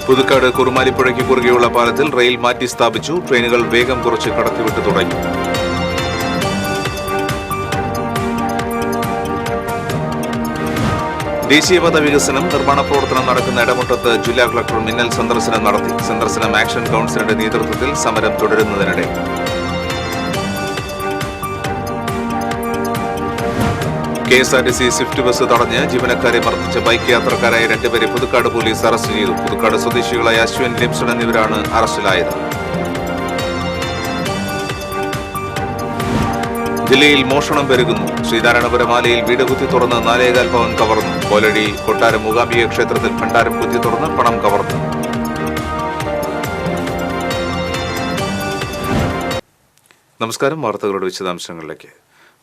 പുതുക്കാട് കുറുമാലിപ്പുഴയ്ക്ക് കുറുകെയുള്ള പാലത്തിൽ റെയിൽ മാറ്റി സ്ഥാപിച്ചു. ട്രെയിനുകൾ വേഗം കുറച്ച് കടത്തിവിട്ട് തുടങ്ങി. ദേശീയപാത വികസനം നിർമ്മാണ പ്രവർത്തനം നടക്കുന്ന ഇടമുട്ടത്ത് ജില്ലാ കളക്ടർ മിന്നൽ സന്ദർശനം നടത്തി. സന്ദർശനം ആക്ഷൻ കൌൺസിലിന്റെ നേതൃത്വത്തിൽ സമരം തുടരുന്നതിനിടെ കെഎസ്ആർടിസി സ്വിഫ്റ്റ് ബസ് തടഞ്ഞ് ജീവനക്കാരെ മർദ്ദിച്ച ബൈക്ക് യാത്രക്കാരായ രണ്ടുപേരെ പുതുക്കാട് പോലീസ് അറസ്റ്റ് ചെയ്തു. പുതുക്കാട് സ്വദേശികളായ അശ്വിൻ, ലിംസൺ എന്നിവരാണ് അറസ്റ്റിലായത്. ജില്ലയിൽ മോഷണം പെരുകുന്നു. ശ്രീനാരായണപുരം ആലയിൽ വീട് കുത്തി തുറന്ന് 4.25 പവൻ കവർന്നു. കോലടി കൊട്ടാരം മൂകാംബിക ക്ഷേത്രത്തിൽ ഭണ്ഡാരം കുത്തി തുറന്ന് പണം കവർന്നു. നമസ്കാരം. വാർത്തകളുടെ വിശദാംശങ്ങളിലേക്ക്.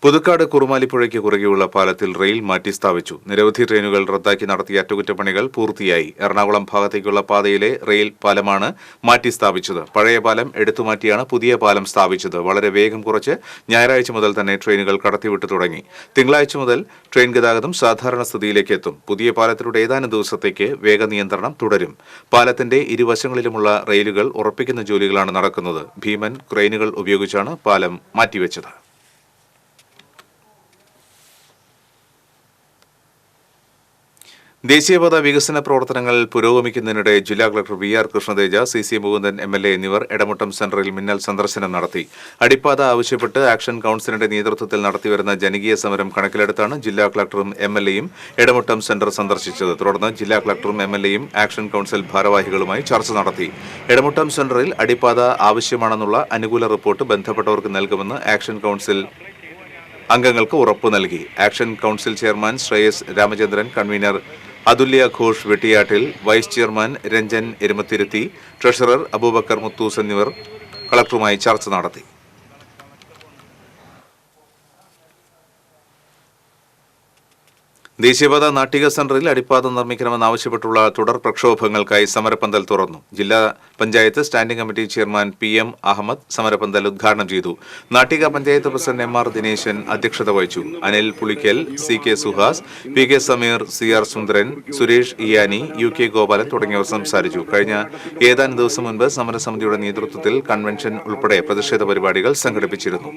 പുതുക്കാട് കുറുമാലിപ്പുഴയ്ക്ക് കുറുകെയുള്ള പാലത്തിൽ റെയിൽ മാറ്റി സ്ഥാപിച്ചു. നിരവധി ട്രെയിനുകൾ റദ്ദാക്കി നടത്തിയ അറ്റകുറ്റപ്പണികൾ പൂർത്തിയായി. എറണാകുളം ഭാഗത്തേക്കുള്ള പാതയിലെ റെയിൽ പാലമാണ് മാറ്റി സ്ഥാപിച്ചത്. പഴയ പാലം എടുത്തുമാറ്റിയാണ് പുതിയ പാലം സ്ഥാപിച്ചത്. വളരെ വേഗം കുറച്ച് ഞായറാഴ്ച മുതൽ തന്നെ ട്രെയിനുകൾ കടത്തിവിട്ടു തുടങ്ങി. തിങ്കളാഴ്ച മുതൽ ട്രെയിൻ ഗതാഗതം സാധാരണ സ്ഥിതിയിലേക്ക് എത്തും. പുതിയ പാലത്തിലൂടെ ഏതാനും ദിവസത്തേക്ക് വേഗനിയന്ത്രണം തുടരും. പാലത്തിന്റെ ഇരുവശങ്ങളിലുമുള്ള റെയിലുകൾ ഉറപ്പിക്കുന്ന ജോലികളാണ് നടക്കുന്നത്. ഭീമൻ ക്രെയിനുകൾ ഉപയോഗിച്ചാണ് പാലം മാറ്റിവെച്ചത്. ദേശീയപാത വികസന പ്രവർത്തനങ്ങൾ പുരോഗമിക്കുന്നതിനിടെ ജില്ലാ കളക്ടർ വി.ആർ. കൃഷ്ണതേജ, സി.സി. മുകുന്ദൻ എം.എൽ.എ. എന്നിവർ എടമുട്ടം സെന്ററിൽ മിന്നൽ സന്ദർശനം നടത്തി. അടിപ്പാത ആവശ്യപ്പെട്ട് ആക്ഷൻ കൌൺസിലിന്റെ നേതൃത്വത്തിൽ നടത്തിവരുന്ന ജനകീയ സമരം കണക്കിലെടുത്താണ് ജില്ലാ കളക്ടറും എം.എൽ.എയും എടമുട്ടം സെന്റർ സന്ദർശിച്ചത്. തുടർന്ന് ജില്ലാ കളക്ടറും എം.എൽ.എയും ആക്ഷൻ കൌൺസിൽ ഭാരവാഹികളുമായി ചർച്ച നടത്തി. എടമുട്ടം സെന്ററിൽ അടിപ്പാത ആവശ്യമാണെന്നുള്ള അനുകൂല റിപ്പോർട്ട് ബന്ധപ്പെട്ടവർക്ക് നൽകുമെന്ന് ആക്ഷൻ കൌൺസിൽ അംഗങ്ങൾക്ക് ഉറപ്പു നൽകി. Action council chairman Shreyas Ramachandran, convenor Athulya Ghosh Vettiyattil, vice chairman Ranjan Erumathiruthi, treasurer Abubakar Muthus എന്നിവർ കളക്ടറുമായി ചർച്ച നടത്തി. ദേശീയപാത നാട്ടിക സെന്ററിൽ അടിപ്പാത നിർമ്മിക്കണമെന്നാവശ്യപ്പെട്ടുള്ള തുടർ പ്രക്ഷോഭങ്ങൾക്കായി സമരപ്പന്തൽ തുറന്നു. ജില്ലാ panchayat standing committee chairman P M. Ahammed സമരപ്പന്തൽ ഉദ്ഘാടനം ചെയ്തു. Nattika panchayat president M R. ദിനേശൻ അധ്യക്ഷത വഹിച്ചു. Anil Pulikkal, C K. Suhas, P K. Sameer, C R. Sundaran, Suresh Iyani, U K. Gopalan തുടങ്ങിയവർ സംസാരിച്ചു. കഴിഞ്ഞ ഏതാനും ദിവസം മുൻപ് സമരസമിതിയുടെ നേതൃത്വത്തിൽ കൺവെൻഷൻ ഉൾപ്പെടെ പ്രതിഷേധ പരിപാടികൾ സംഘടിപ്പിച്ചിരുന്നു.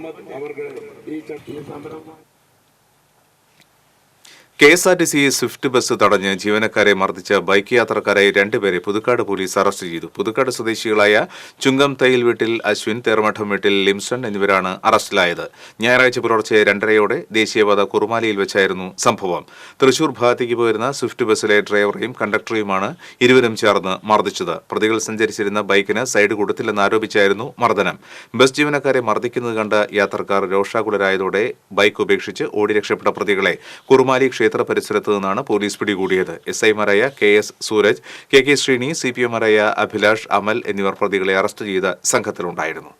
കെഎസ്ആർടിസി സ്വിഫ്റ്റ് ബസ് തടഞ്ഞ് ജീവനക്കാരെ മർദ്ദിച്ച ബൈക്ക് യാത്രക്കാരായി രണ്ടുപേരെ പുതുക്കാട് പോലീസ് അറസ്റ്റ് ചെയ്തു. പുതുക്കാട് സ്വദേശികളായ ചുങ്കം തയ്യിൽ വീട്ടിൽ അശ്വിൻ, തേർമഠം വീട്ടിൽ ലിംസൺ എന്നിവരാണ് അറസ്റ്റിലായത്. ഞായറാഴ്ച പുലർച്ചെ 2:30 ദേശീയപാത കുറുമാലിയിൽ വെച്ചായിരുന്നു സംഭവം. തൃശൂർ ഭാഗത്തേക്ക് പോയിരുന്ന സ്വിഫ്റ്റ് ബസ്സിലെ ഡ്രൈവറെയും കണ്ടക്ടറെയുമാണ് ഇരുവരും ചേർന്ന് മർദ്ദിച്ചത്. പ്രതികൾ സഞ്ചരിച്ചിരുന്ന ബൈക്കിന് സൈഡ് കൊടുത്തില്ലെന്നാരോപിച്ചായിരുന്നു മർദ്ദനം. ബസ് ജീവനക്കാരെ മർദ്ദിക്കുന്നത് കണ്ട യാത്രക്കാർ രോഷാകുലരായതോടെ ബൈക്ക് ഉപേക്ഷിച്ച് ഓടി രക്ഷപ്പെട്ട പ്രതികളെ കുറുമാലി ക്ഷേത്ര പരിസരത്ത് നിന്നാണ് പോലീസ് പിടികൂടിയത്. എസ്ഐമാരായ കെ.എസ്. സൂരജ്, കെ.കെ. ശ്രീനി, സിപിഎമാരായ അഭിലാഷ്, അമൽ എന്നിവർ പ്രതികളെ അറസ്റ്റ് ചെയ്ത സംഘത്തിലുണ്ടായിരുന്നു.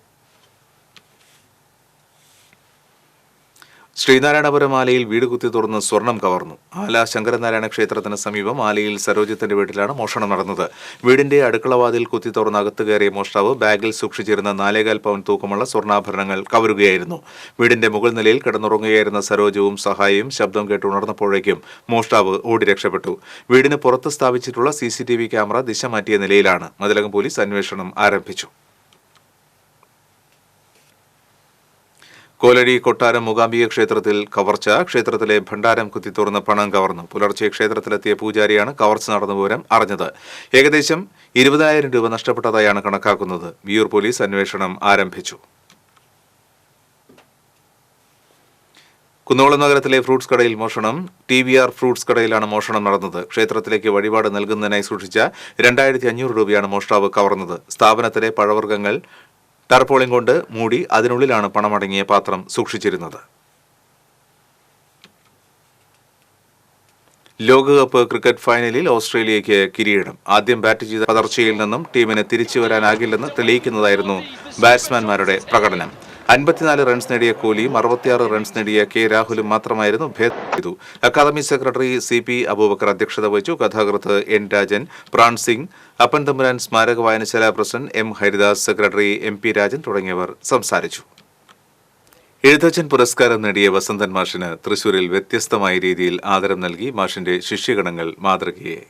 ശ്രീനാരായണപുരം ആലയിൽ വീട് കുത്തി തുറന്ന് സ്വർണം കവർന്നു. ആല ശങ്കരനാരായണ ക്ഷേത്രത്തിന് സമീപം ആലയിൽ സരോജത്തിന്റെ വീട്ടിലാണ് മോഷണം നടന്നത്. വീടിന്റെ അടുക്കളവാതിൽ കുത്തി തുറന്ന് അകത്ത് കയറിയ മോഷ്ടാവ് ബാഗിൽ സൂക്ഷിച്ചിരുന്ന 4.25 പവൻ തൂക്കമുള്ള സ്വർണ്ണാഭരണങ്ങൾ കവരുകയായിരുന്നു. വീടിന്റെ മുകൾ നിലയിൽ കിടന്നുറങ്ങുകയായിരുന്ന സരോജവും സഹായിയും ശബ്ദം കേട്ട് ഉണർന്നപ്പോഴേക്കും മോഷ്ടാവ് ഓടി രക്ഷപ്പെട്ടു. വീടിന് പുറത്ത് സ്ഥാപിച്ചിട്ടുള്ള CCTV ക്യാമറ ദിശ മാറ്റിയ നിലയിലാണ്. മതിലകം പോലീസ് അന്വേഷണം ആരംഭിച്ചു. കോലടി കൊട്ടാരം മൂകാംബിക ക്ഷേത്രത്തിൽ കവർച്ച. ക്ഷേത്രത്തിലെ ഭണ്ഡാരം കുത്തി തുറന്ന് പണം കവർന്നു. പുലർച്ചെ ക്ഷേത്രത്തിലെത്തിയ പൂജാരിയാണ് കവർച്ച നടന്ന വിവരം അറിഞ്ഞത്. ഏകദേശം 20,000 രൂപ നഷ്ടപ്പെട്ടതായാണ് കണക്കാക്കുന്നത്. വിയൂർ പോലീസ് അന്വേഷണം ആരംഭിച്ചു. കുന്നോളം നഗരത്തിലെ ഫ്രൂട്ട്സ് കടയിൽ മോഷണം. TVR ഫ്രൂട്ട്സ് കടയിലാണ് മോഷണം നടന്നത്. ക്ഷേത്രത്തിലേക്ക് വഴിപാട് നൽകുന്നതിനായി സൂക്ഷിച്ച 2,500 രൂപയാണ് മോഷ്ടാവ് കവർന്നത്. സ്ഥാപനത്തിലെ പഴവർഗ്ഗങ്ങൾ ടർപോളിംഗ് കൊണ്ട് മൂടി അതിനുള്ളിലാണ് പണമടങ്ങിയ പാത്രം സൂക്ഷിച്ചിരുന്നത്. ലോകകപ്പ് ക്രിക്കറ്റ് ഫൈനലിൽ ഓസ്ട്രേലിയയ്ക്ക് കിരീടം. ആദ്യം ബാറ്റ് ചെയ്ത പതർച്ചയിൽ നിന്നും ടീമിന് തിരിച്ചു വരാനാകില്ലെന്ന് തെളിയിക്കുന്നതായിരുന്നു ബാറ്റ്സ്മാൻമാരുടെ പ്രകടനം. 54 റൺസ് നേടിയ കോഹ്ലിയും 66 റൺസ് നേടിയ കെ. രാഹുലും മാത്രമായിരുന്നു ഭേദം ചെയ്തു. അക്കാദമി സെക്രട്ടറി CP അബൂബക്കർ അധ്യക്ഷത വഹിച്ചു. കഥാകൃത്ത് N. രാജൻ, പ്രാൺ സിംഗ്, അപ്പൻ തമ്പുരാൻ സ്മാരക വായനശാല president M. Haridas, secretary MP Rajan തുടങ്ങിയവർ സംസാരിച്ചു. എഴുത്തച്ഛൻ പുരസ്കാരം നേടിയ വസന്തൻ മാഷിന് തൃശൂരിൽ വ്യത്യസ്തമായ രീതിയിൽ ആദരം നൽകി മാഷിന്റെ ശിഷ്യഗണങ്ങൾ മാതൃകയായി.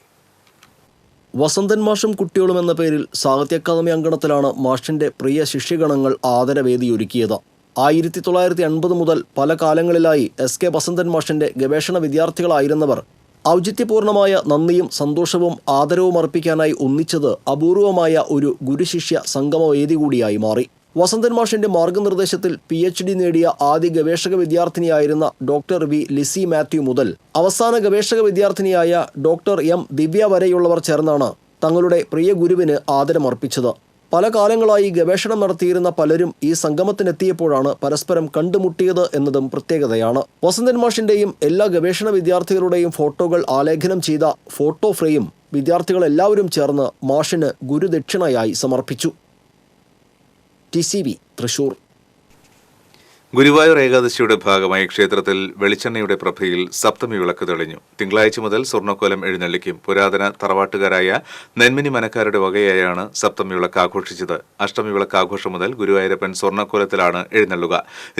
വസന്തൻ മാഷും കുട്ടികളും എന്ന പേരിൽ സാഹിത്യ അക്കാദമി അങ്കണത്തിലാണ് മാഷിന്റെ പ്രിയ ശിഷ്യഗണങ്ങൾ ആദരവേദിയൊരുക്കിയത്. 1980 മുതൽ പല കാലങ്ങളിലായി എസ്.കെ. വസന്തൻ മാഷിന്റെ ഗവേഷണ വിദ്യാർത്ഥികളായിരുന്നവർ ഔചിത്യപൂർണമായ നന്ദിയും സന്തോഷവും ആദരവും അർപ്പിക്കാനായി ഒന്നിച്ചത് അപൂർവമായ ഒരു ഗുരുശിഷ്യ സംഗമവേദി കൂടിയായി മാറി. വസന്തൻ മാഷിന്റെ മാർഗനിർദ്ദേശത്തിൽ PhD നേടിയ ആദ്യ ഗവേഷക വിദ്യാർത്ഥിനിയായിരുന്ന ഡോക്ടർ വി. ലിസി മാത്യു മുതൽ അവസാന ഗവേഷക വിദ്യാർത്ഥിനിയായ ഡോക്ടർ M. ദിവ്യ വരെയുള്ളവർ ചേർന്നാണ് തങ്ങളുടെ പ്രിയ ഗുരുവിന് ആദരമർപ്പിച്ചത്. പല കാലങ്ങളായി ഗവേഷണം നടത്തിയിരുന്ന പലരും ഈ സംഗമത്തിനെത്തിയപ്പോഴാണ് പരസ്പരം കണ്ടുമുട്ടിയത് എന്നതും പ്രത്യേകതയാണ്. വസന്തൻ മാഷിന്റെയും എല്ലാ ഗവേഷണ വിദ്യാർത്ഥികളുടെയും ഫോട്ടോകൾ ആലേഖനം ചെയ്ത ഫോട്ടോ ഫ്രെയിം വിദ്യാർത്ഥികളെല്ലാവരും ചേർന്ന് മാഷിന് ഗുരുദക്ഷിണയായി സമർപ്പിച്ചു. TCV തൃശൂർ. ഗുരുവായൂർ ഏകാദശിയുടെ ഭാഗമായി ക്ഷേത്രത്തിൽ വെളിച്ചെണ്ണയുടെ പ്രഭയിൽ സപ്തമി വിളക്ക് തെളിഞ്ഞു. തിങ്കളാഴ്ച മുതൽ സ്വർണ്ണക്കോലം എഴുന്നള്ളിക്കും. പുരാതന തറവാട്ടുകാരായ നെന്മിനി മനക്കാരുടെ വകയായാണ് സപ്തമി വിളക്ക് ആഘോഷിച്ചത്. അഷ്ടമി വിളക്ക് ആഘോഷം മുതൽ ഗുരുവായൂരപ്പൻ സ്വർണ്ണക്കോലത്തിലാണ് എഴുന്നള്ളുക.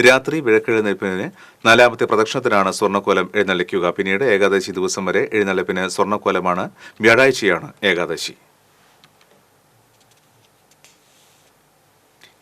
രാത്രി വിളക്കെഴുന്നേൽപ്പിന് 4ാമത്തെ പ്രദക്ഷിണത്തിനാണ് സ്വർണ്ണക്കോലം എഴുന്നള്ളിക്കുക. പിന്നീട് ഏകാദശി ദിവസം വരെ എഴുന്നള്ളിപ്പിന് സ്വർണ്ണക്കോലമാണ്. വ്യാഴാഴ്ചയാണ് ഏകാദശി.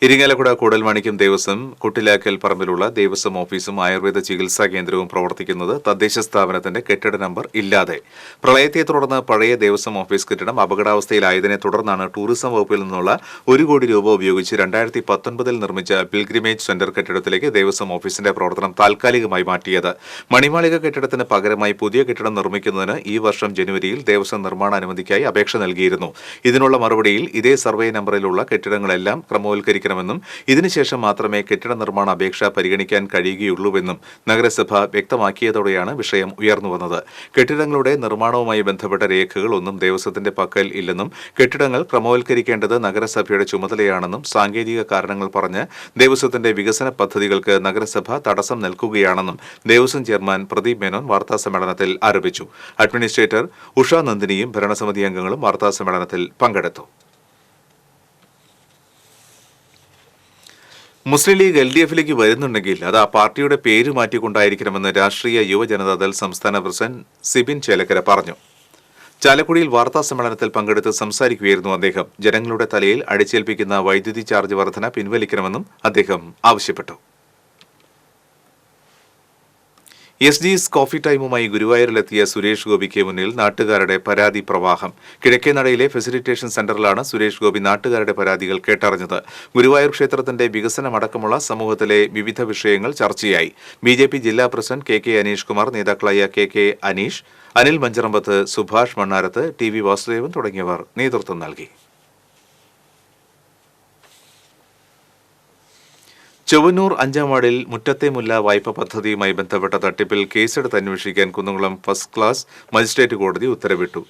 ഇരിങ്ങാലക്കുട കൂടൽമാണിക്യം ദേവസ്വം കുട്ടിലാക്കൽ പറമ്പിലുള്ള ദേവസ്വം ഓഫീസും ആയുർവേദ ചികിത്സാ കേന്ദ്രവും പ്രവർത്തിക്കുന്നത് തദ്ദേശ സ്ഥാപനത്തിന്റെ കെട്ടിട നമ്പർ ഇല്ലാതെ. പ്രളയത്തെ തുടർന്ന് പഴയ ദേവസ്വം ഓഫീസ് കെട്ടിടം അപകടാവസ്ഥയിലായതിനെ തുടർന്നാണ് ടൂറിസം വകുപ്പിൽ നിന്നുള്ള 1 കോടി രൂപ ഉപയോഗിച്ച് 2019 നിർമ്മിച്ച പിൽഗ്രിമേജ് സെന്റർ കെട്ടിടത്തിലേക്ക് ദേവസ്വം ഓഫീസിന്റെ പ്രവർത്തനം താൽക്കാലികമായി മാറ്റിയത്. മണിമാളിക കെട്ടിടത്തിന് പകരമായി പുതിയ കെട്ടിടം നിർമ്മിക്കുന്നതിന് ഈ വർഷം ജനുവരിയിൽ ദേവസ്വം നിർമ്മാണ അനുമതിക്കായി അപേക്ഷ നൽകിയിരുന്നു. ഇതിനുള്ള മറുപടിയിൽ ഇതേ സർവേ നമ്പറിലുള്ള കെട്ടിടങ്ങളെല്ലാം ക്രമവൽക്കരിക്കണമെന്നും ഇതിനുശേഷം മാത്രമേ കെട്ടിട നിർമ്മാണ അപേക്ഷ പരിഗണിക്കാൻ കഴിയുകയുള്ളൂവെന്നും നഗരസഭ വ്യക്തമാക്കിയതോടെയാണ് വിഷയം ഉയർന്നുവന്നത്. കെട്ടിടങ്ങളുടെ നിർമ്മാണവുമായി ബന്ധപ്പെട്ട രേഖകൾ ഒന്നും ദേവസ്വത്തിന്റെ പക്കൽ ഇല്ലെന്നും കെട്ടിടങ്ങൾ ക്രമവൽക്കരിക്കേണ്ടത് നഗരസഭയുടെ ചുമതലയാണെന്നും സാങ്കേതിക കാരണങ്ങൾ പറഞ്ഞ് ദേവസ്വത്തിന്റെ വികസന പദ്ധതികൾക്ക് നഗരസഭ തടസ്സം നൽകുകയാണെന്നും ദേവസ്വം ചെയർമാൻ പ്രദീപ് മേനോൻ വാർത്താസമ്മേളനത്തിൽ ആരോപിച്ചു. അഡ്മിനിസ്ട്രേറ്റർ ഉഷ നന്ദിനിയും ഭരണസമിതി അംഗങ്ങളും വാർത്താസമ്മേളനത്തിൽ പങ്കെടുത്തു. മുസ്ലിം ലീഗ് LDFിലേക്ക് വരുന്നുണ്ടെങ്കിൽ അത് ആ പാർട്ടിയുടെ പേര് മാറ്റിക്കൊണ്ടായിരിക്കണമെന്ന് രാഷ്ട്രീയ യുവജനതാദൾ സംസ്ഥാന പ്രസിഡന്റ് സിബിൻ ചേലക്കര പറഞ്ഞു. ചാലക്കുടിയിൽ വാർത്താസമ്മേളനത്തിൽ പങ്കെടുത്ത് സംസാരിക്കുകയായിരുന്നു അദ്ദേഹം. ജനങ്ങളുടെ തലയിൽ അടിച്ചേൽപ്പിക്കുന്ന വൈദ്യുതി ചാർജ് വർധന പിൻവലിക്കണമെന്നും അദ്ദേഹം ആവശ്യപ്പെട്ടു. SG's കോഫി ടൈമുമായി ഗുരുവായൂരിലെത്തിയ സുരേഷ് ഗോപിക്ക് മുന്നിൽ നാട്ടുകാരുടെ പരാതി പ്രവാഹം. കിഴക്കേ നടയിലെ ഫെസിലിറ്റേഷൻ സെന്ററിലാണ് സുരേഷ് ഗോപി നാട്ടുകാരുടെ പരാതികൾ കേട്ടറിഞ്ഞത്. ഗുരുവായൂർ ക്ഷേത്രത്തിന്റെ വികസനമടക്കമുള്ള സമൂഹത്തിലെ വിവിധ വിഷയങ്ങൾ ചർച്ചയായി. BJP ജില്ലാ പ്രസിഡന്റ് KK അനീഷ് കുമാർ, നേതാക്കളായ KK അനീഷ്, അനിൽ മഞ്ചറമ്പത്ത്, സുഭാഷ് മണ്ണാരത്ത്, TV വാസുദേവൻ തുടങ്ങിയവർ നേതൃത്വം നൽകി. ചൊവ്വന്നൂർ 5ാം വാർഡിൽ മുറ്റത്തെ മുല്ല വായ്പ പദ്ധതിയുമായി ബന്ധപ്പെട്ട തട്ടിപ്പിൽ കേസെടുത്ത് അന്വേഷിക്കാൻ കുന്നംകുളം ഫസ്റ്റ് ക്ലാസ് മജിസ്ട്രേറ്റ് കോടതി ഉത്തരവിട്ടു.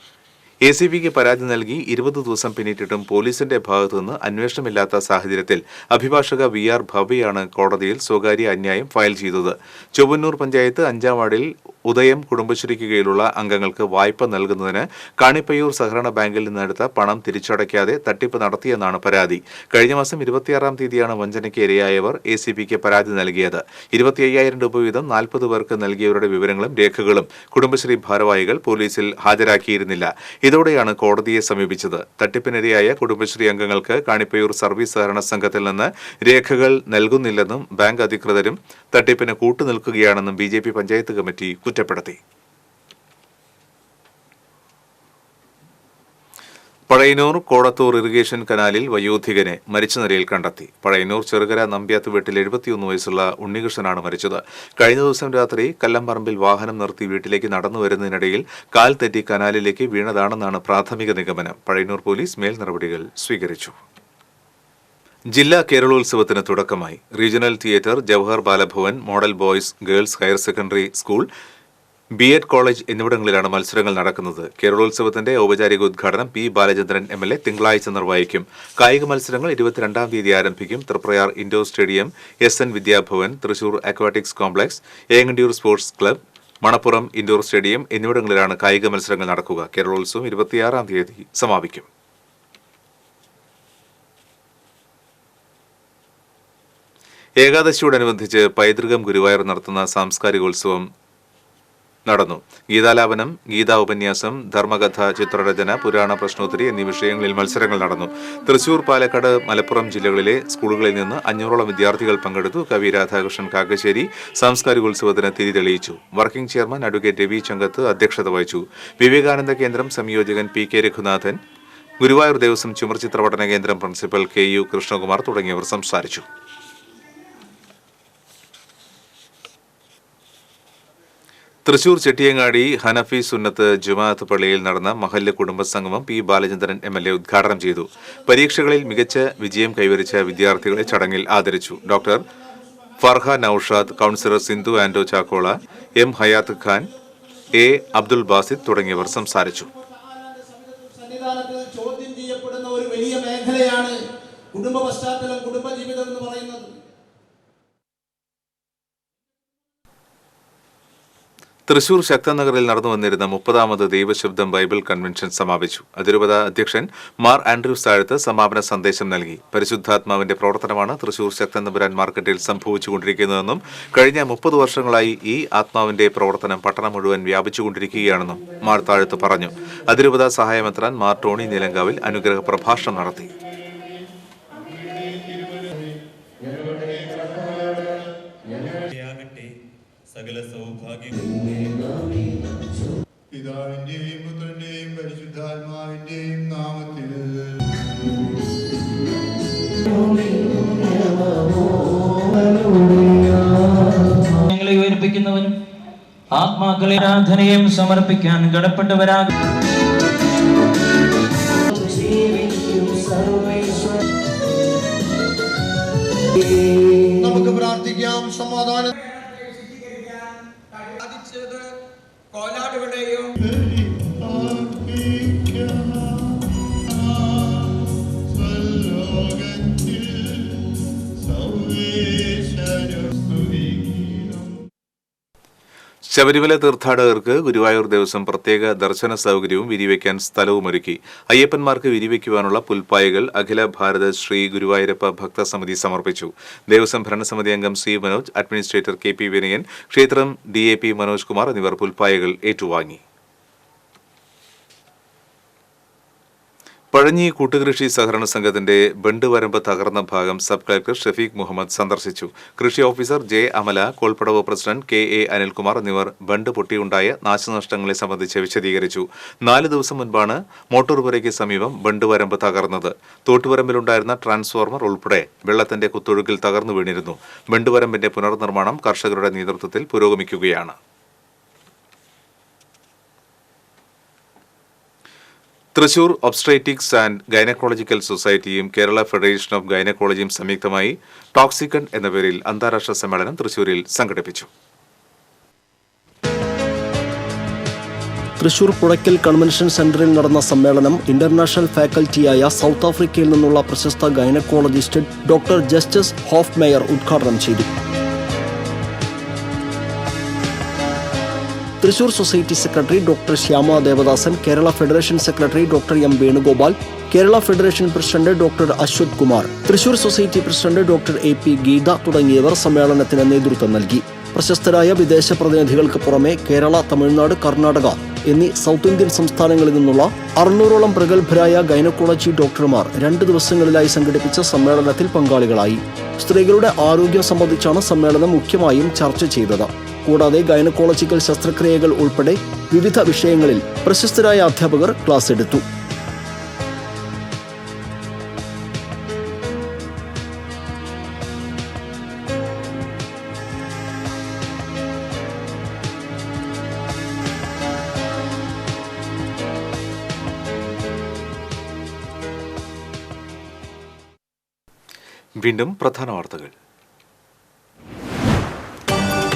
ACPക്ക് പരാതി നൽകി 20 ദിവസം പിന്നിട്ടിട്ടും പോലീസിന്റെ ഭാഗത്തുനിന്ന് അന്വേഷണമില്ലാത്ത സാഹചര്യത്തിൽ അഭിഭാഷക VR ഭവ്യയാണ് കോടതിയിൽ സ്വകാര്യ അന്യായം ഫയൽ ചെയ്തത്. ചൊവ്വന്നൂർ പഞ്ചായത്ത് 5ാം വാർഡിൽ ഉദയം കുടുംബശ്രീക്ക് കീഴിലുള്ള അംഗങ്ങൾക്ക് വായ്പ നൽകുന്നതിന് കാണിപ്പയ്യൂർ സഹകരണ ബാങ്കിൽ നിന്നെടുത്ത പണം തിരിച്ചടയ്ക്കാതെ തട്ടിപ്പ് നടത്തിയെന്നാണ് പരാതി. കഴിഞ്ഞ മാസം 26-ാം തീയതിയാണ് വഞ്ചനയ്ക്ക് ഇരയായവർ ACPക്ക് പരാതി നൽകിയത്. 25,000 രൂപ വീതം 40 പേർക്ക് നൽകിയവരുടെ വിവരങ്ങളും രേഖകളും കുടുംബശ്രീ ഭാരവാഹികൾ പോലീസിൽ ഹാജരാക്കിയിരുന്നില്ല. ഇതോടെയാണ് കോടതിയെ സമീപിച്ചത്. തട്ടിപ്പിനിരയായ കുടുംബശ്രീ അംഗങ്ങൾക്ക് കാണിപ്പയ്യൂർ സർവീസ് സഹകരണ സംഘത്തിൽ നിന്ന് രേഖകൾ നൽകുന്നില്ലെന്നും ബാങ്ക് അധികൃതരും തട്ടിപ്പിന് കൂട്ടുനിൽക്കുകയാണെന്നും BJP പഞ്ചായത്ത് കമ്മിറ്റി കുറ്റപ്പെടുത്തി. പഴയന്നൂർ കോടത്തൂർ ഇറിഗേഷൻ കനാലിൽ വയോധികനെ മരിച്ച നിലയിൽ കണ്ടെത്തി. പഴയന്നൂർ ചെറുകര നമ്പ്യാത്ത് വീട്ടിൽ 71 വയസ്സുള്ള ഉണ്ണികൃഷ്ണനാണ് മരിച്ചത്. കഴിഞ്ഞ ദിവസം രാത്രി കല്ലംപറമ്പിൽ വാഹനം നിർത്തി വീട്ടിലേക്ക് നടന്നു വരുന്നതിനിടയിൽ കാൽ തെറ്റി കനാലിലേക്ക് വീണതാണെന്നാണ് പ്രാഥമിക നിഗമനം. പഴയന്നൂർ പോലീസ് മേൽ നടപടികൾ സ്വീകരിച്ചു. ജില്ലാ കേരളോത്സവത്തിന് തുടക്കമായി. Regional theatre, Jawahar Balabhavan, model boys girls higher secondary school, BEd college എന്നിവിടങ്ങളിലാണ് മത്സരങ്ങൾ നടക്കുന്നത്. കേരളോത്സവത്തിന്റെ ഔപചാരിക ഉദ്ഘാടനം P. ബാലചന്ദ്രൻ MLA തിങ്കളാഴ്ച നിർവഹിക്കും. കായിക മത്സരങ്ങൾ 22-ാം തീയതി ആരംഭിക്കും. Thriprayar indoor stadium, SN Vidyabhavan, Thrissur aquatics complex, Engandiyur sports club, Manappuram indoor stadium എന്നിവിടങ്ങളിലാണ് കായിക മത്സരങ്ങൾ നടക്കുക. കേരളോത്സവം 26-ാം തീയതി സമാപിക്കും. ഏകാദശിയോടനുബന്ധിച്ച് പൈതൃകം ഗുരുവായൂർ നടത്തുന്ന സാംസ്കാരികോത്സവം നടന്നു. ഗീതാലാപനം, ഗീതാ ഉപന്യാസം, ധർമ്മകഥ, ചിത്രരചന, പുരാണ പ്രശ്നോത്തരി എന്നീ വിഷയങ്ങളിൽ മത്സരങ്ങൾ നടന്നു. തൃശൂർ, പാലക്കാട്, മലപ്പുറം ജില്ലകളിലെ സ്കൂളുകളിൽ നിന്ന് 500ഓളം വിദ്യാർത്ഥികൾ പങ്കെടുത്തു. കവി രാധാകൃഷ്ണൻ കാക്കശ്ശേരി സാംസ്കാരികോത്സവത്തിന് തിരി തെളിയിച്ചു. Working chairman advocate Ravi Changath അധ്യക്ഷത വഹിച്ചു. വിവേകാനന്ദ കേന്ദ്രം സംയോജകൻ പി കെ രഘുനാഥൻ, ഗുരുവായൂർ ദേവസ്വം ചുമർചിത്ര പഠന കേന്ദ്രം പ്രിൻസിപ്പൽ കെ യു കൃഷ്ണകുമാർ തുടങ്ങിയവർ സംസാരിച്ചു. തൃശൂർ ചെട്ടിയങ്ങാടി ഹനഫി സുന്നത്ത് ജുമാഅത്ത് പള്ളിയിൽ നടന്ന മഹല്ല് കുടുംബസംഗമം പി ബാലചന്ദ്രൻ MLA ഉദ്ഘാടനം ചെയ്തു. പരീക്ഷകളിൽ മികച്ച വിജയം കൈവരിച്ച വിദ്യാർത്ഥികളെ ചടങ്ങിൽ ആദരിച്ചു. Doctor Farha Naushad, councillor Sindhu Anto Chakkola, M Hayath Khan, A Abdul Basid തുടങ്ങിയവർ സംസാരിച്ചു. ചോദ്യം ചെയ്യപ്പെടുന്ന ഒരു വലിയ മേഖലയാണ് കുടുംബ പശ്ചാത്തലം, കുടുംബജീവിതം എന്ന് പറയുന്നത്. തൃശൂർ ശക്തനഗറിൽ നടന്നു വന്നിരുന്ന 30ാമത് ദൈവശബ്ദം ബൈബിൾ കൺവെൻഷൻ സമാപിച്ചു. അതിരൂപത അധ്യക്ഷൻ മാർ ആൻഡ്രൂസ് താഴത്ത് സമാപന സന്ദേശം നൽകി. പരിശുദ്ധാത്മാവിന്റെ പ്രവർത്തനമാണ് തൃശൂർ ശക്തനമ്പുരാൻ മാർക്കറ്റിൽ സംഭവിച്ചുകൊണ്ടിരിക്കുന്നതെന്നും കഴിഞ്ഞ 30 വർഷങ്ങളായി ഈ ആത്മാവിന്റെ പ്രവർത്തനം പട്ടണം മുഴുവൻ വ്യാപിച്ചുകൊണ്ടിരിക്കുകയാണെന്നും മാർ താഴത്ത് പറഞ്ഞു. അതിരൂപത സഹായമെത്രാൻ മാർ ടോണി നീലങ്കാവിൽ അനുഗ്രഹ പ്രഭാഷണം നടത്തി. സകല സൗഭാഗ്യങ്ങളും പിതാവിന്റെയും പുത്രന്റെയും പരിശുദ്ധാത്മാവിന്റെയും നാമത്തിൽ ഞങ്ങളെ ഉയർപ്പിക്കുന്നവനും ആത്മാക്കളെ ആരാധനയും സമർപ്പിക്കാൻ കടപ്പെട്ടവരാകും. നമുക്ക് പ്രാർത്ഥിക്കാം. സമാധാനം കോലാടുകളുടെയും ശബരിമല തീർത്ഥാടകർക്ക് ഗുരുവായൂർ ദേവസ്വം പ്രത്യേക ദർശന സൗകര്യവും വിരിവയ്ക്കാൻ സ്ഥലവുമൊരുക്കി. അയ്യപ്പന്മാർക്ക് വിരിവയ്ക്കുവാനുള്ള പുൽപ്പായകൾ അഖില ഭാരത ശ്രീ ഗുരുവായൂരപ്പ ഭക്തസമിതി സമർപ്പിച്ചു. ദേവസ്വം ഭരണസമിതി അംഗം C Manoj, administrator KP Vinayan, ക്ഷേത്രം DAP മനോജ് കുമാർ എന്നിവർ പുൽപ്പായകൾ ഏറ്റുവാങ്ങി. പഴഞ്ഞി കൂട്ടുകൃഷി സഹകരണ സംഘത്തിന്റെ ബണ്ട് വരമ്പ് തകർന്ന ഭാഗം സബ് കളക്ടർ ഷഫീഖ് മുഹമ്മദ് സന്ദർശിച്ചു. കൃഷി ഓഫീസർ J അമല, കോൾപ്പടവ് പ്രസിഡന്റ് KA അനിൽകുമാർ എന്നിവർ ബണ്ട് പൊട്ടിയുണ്ടായ നാശനഷ്ടങ്ങളെ സംബന്ധിച്ച് വിശദീകരിച്ചു. 4 ദിവസം മുൻപാണ് മോട്ടോർപുരയ്ക്ക് സമീപം ബണ്ട് വരമ്പ് തകർന്നത്. തോട്ടുവരമ്പിലുണ്ടായിരുന്ന ട്രാൻസ്ഫോർമർ ഉൾപ്പെടെ വെള്ളത്തിന്റെ കുത്തൊഴുക്കിൽ തകർന്നു വീണിരുന്നു. ബണ്ട് വരമ്പിന്റെ പുനർനിർമ്മാണം കർഷകരുടെ നേതൃത്വത്തിൽ പുരോഗമിക്കുകയാണ്. തൃശൂർ ഒബ്സ്ട്രേറ്റിക്സ് ആൻഡ് ഗൈനക്കോളജിക്കൽ സൊസൈറ്റിയും കേരള ഫെഡറേഷൻ ഓഫ് ഗൈനക്കോളജിയും സംയുക്തമായി ടോക്സിക്കൺ എന്ന പേരിൽ അന്താരാഷ്ട്ര സമ്മേളനം തൃശൂരിൽ സംഘടിപ്പിച്ചു. തൃശൂർ പുഴയ്ക്കൽ കൺവെൻഷൻ സെന്ററിൽ നടന്ന സമ്മേളനം ഇന്റർനാഷണൽ ഫാക്കൽറ്റിയായ സൗത്ത് ആഫ്രിക്കയിൽ നിന്നുള്ള പ്രശസ്ത ഗൈനക്കോളജിസ്റ്റ് ഡോക്ടർ ജസ്റ്റിസ് ഹോഫ്മെയർ ഉദ്ഘാടനം ചെയ്തു. Thrissur society secretary doctor Shyama Devadasan, Kerala federation secretary doctor M Venugopal, Kerala federation president doctor Aswath Kumar, Thrissur society president doctor AP Geetha തുടങ്ങിയവർ സമ്മേളനത്തിന് നേതൃത്വം നൽകി. പ്രശസ്തരായ വിദേശ പ്രതിനിധികൾക്ക് പുറമെ കേരള, തമിഴ്നാട്, കർണാടക എന്നീ സൗത്ത് ഇന്ത്യൻ സംസ്ഥാനങ്ങളിൽ നിന്നുള്ള 600ഓളം പ്രഗത്ഭരായ ഗൈനക്കോളജി ഡോക്ടർമാർ 2 ദിവസങ്ങളിലായി സംഘടിപ്പിച്ച സമ്മേളനത്തിൽ പങ്കാളികളായി. സ്ത്രീകളുടെ ആരോഗ്യം സംബന്ധിച്ചാണ് സമ്മേളനം മുഖ്യമായും ചർച്ച ചെയ്തത്. കൂടാതെ ഗൈനക്കോളജിക്കൽ ശസ്ത്രക്രിയകൾ ഉൾപ്പെടെ വിവിധ വിഷയങ്ങളിൽ പ്രശസ്തരായ അധ്യാപകർ ക്ലാസ് എടുത്തു. വീണ്ടും പ്രധാന വാർത്തകൾ.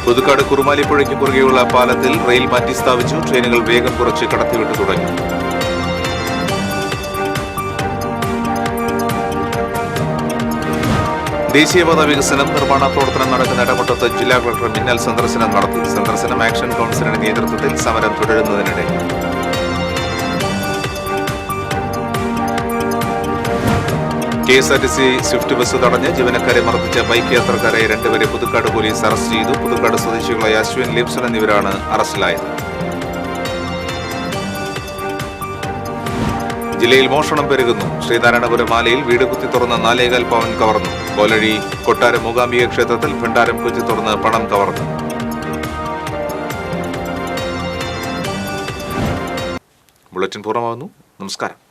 പുതുക്കാട് കുറുമാലിപ്പുഴയ്ക്ക് കുറുകെയുള്ള പാലത്തിൽ റെയിൽ മാറ്റി സ്ഥാപിച്ചു. ട്രെയിനുകൾ വേഗം കുറച്ച് കടത്തിവിട്ടു തുടങ്ങി. ദേശീയപാത വികസനം നിർമ്മാണ പ്രവർത്തനം നടക്കുന്ന ഇടമുട്ടത്ത് ജില്ലാ കളക്ടർ മിന്നൽ സന്ദർശനം നടത്തി. സന്ദർശനം ആക്ഷൻ കൗൺസിലിന്റെ നേതൃത്വത്തിൽ സമരം തുടരുന്നതിനിടെ. KSRTC സ്വിഫ്റ്റ് ബസ് തടഞ്ഞ് ജീവനക്കാരെ മർദ്ദിച്ച ബൈക്ക് യാത്രക്കാരെ രണ്ടുപേരെ പുതുക്കാട് പോലീസ് അറസ്റ്റ് ചെയ്തു. പുതുക്കാട് സ്വദേശികളായ അശ്വിൻ, ലിംസൺ എന്നിവരാണ് അറസ്റ്റിലായത്. ജില്ലയിൽ മോഷണം പെരുകുന്നു. ശ്രീനാരായണപുരം മാലയിൽ വീട് കുത്തി തുറന്ന് 4.25 പവൻ കവർന്നു. കോലഴി കൊട്ടാരം മൂകാംബിക ക്ഷേത്രത്തിൽ ഭണ്ഡാരം കുത്തി തുറന്ന് പണം കവർന്നു. ബുള്ളറ്റിൻ പൂർണ്ണമാകുന്നു. നമസ്കാരം.